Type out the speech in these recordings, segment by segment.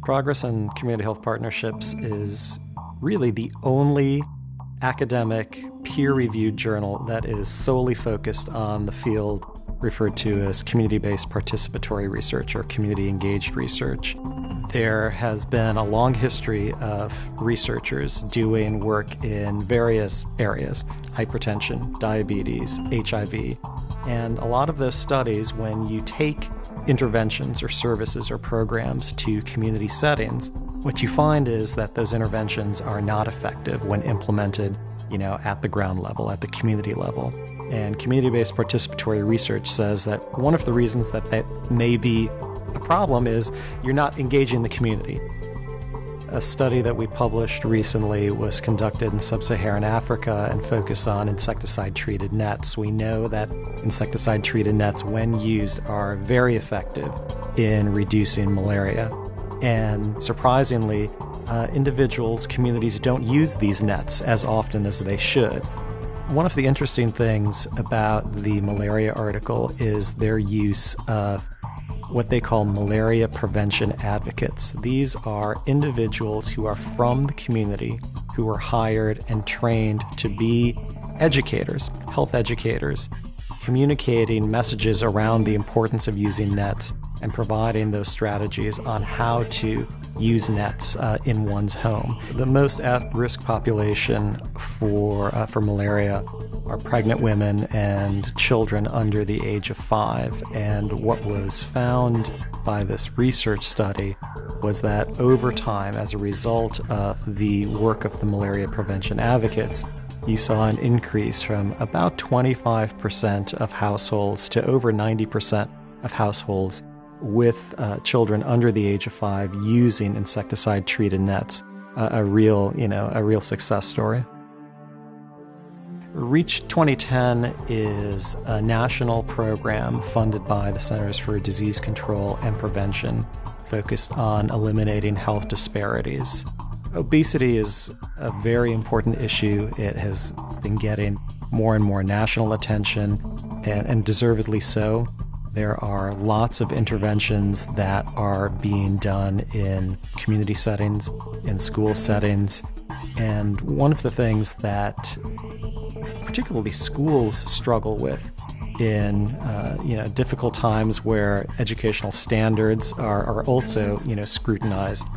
Progress in Community Health Partnerships is really the only academic, peer-reviewed journal that is solely focused on the field referred to as community-based participatory research or community-engaged research. There has been a long history of researchers doing work in various areas: hypertension, diabetes, HIV. And a lot of those studies, when you take interventions or services or programs to community settings, what you find is that those interventions are not effective when implemented, at the ground level, at the community level. And community-based participatory research says that one of the reasons that may be a problem is you're not engaging the community. A study that we published recently was conducted in sub-Saharan Africa and focused on insecticide-treated nets. We know that insecticide-treated nets, when used, are very effective in reducing malaria. And surprisingly, individuals, communities don't use these nets as often as they should. One of the interesting things about the malaria article is their use of what they call malaria prevention advocates. These are individuals who are from the community, who are hired and trained to be educators, health educators, communicating messages around the importance of using nets and providing those strategies on how to use nets in one's home. The most at-risk population for malaria are pregnant women and children under the age of 5. And what was found by this research study was that over time, as a result of the work of the malaria prevention advocates, you saw an increase from about 25% of households to over 90% of households with children under the age of 5 using insecticide-treated nets. A real success story. REACH 2010 is a national program funded by the Centers for Disease Control and Prevention focused on eliminating health disparities. Obesity is a very important issue. It has been getting more and more national attention, and deservedly so. There are lots of interventions that are being done in community settings, in school settings, and one of the things that particularly schools struggle with in difficult times where educational standards are also scrutinized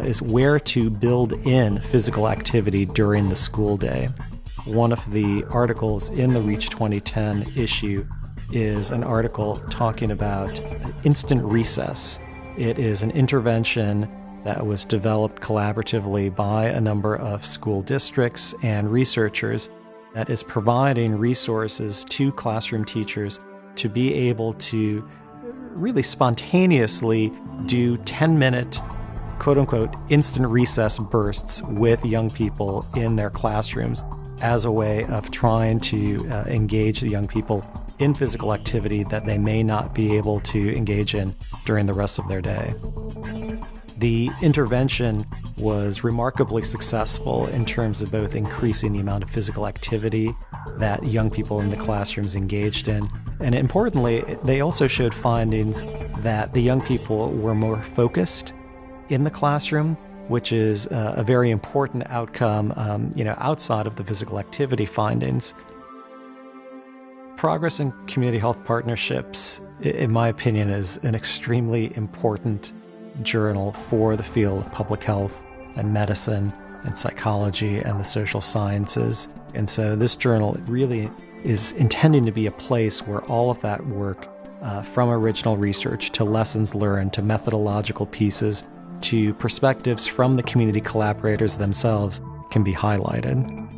is where to build in physical activity during the school day. One of the articles in the REACH 2010 issue is an article talking about instant recess. It is an intervention that was developed collaboratively by a number of school districts and researchers that is providing resources to classroom teachers to be able to really spontaneously do 10-minute, quote-unquote, instant recess bursts with young people in their classrooms as a way of trying to engage the young people in physical activity that they may not be able to engage in during the rest of their day. The intervention was remarkably successful in terms of both increasing the amount of physical activity that young people in the classrooms engaged in, and importantly, they also showed findings that the young people were more focused in the classroom, which is a very important outcome, outside of the physical activity findings. Progress in Community Health Partnerships, in my opinion, is an extremely important journal for the field of public health and medicine and psychology and the social sciences. And so this journal really is intending to be a place where all of that work, from original research to lessons learned to methodological pieces to perspectives from the community collaborators themselves, can be highlighted.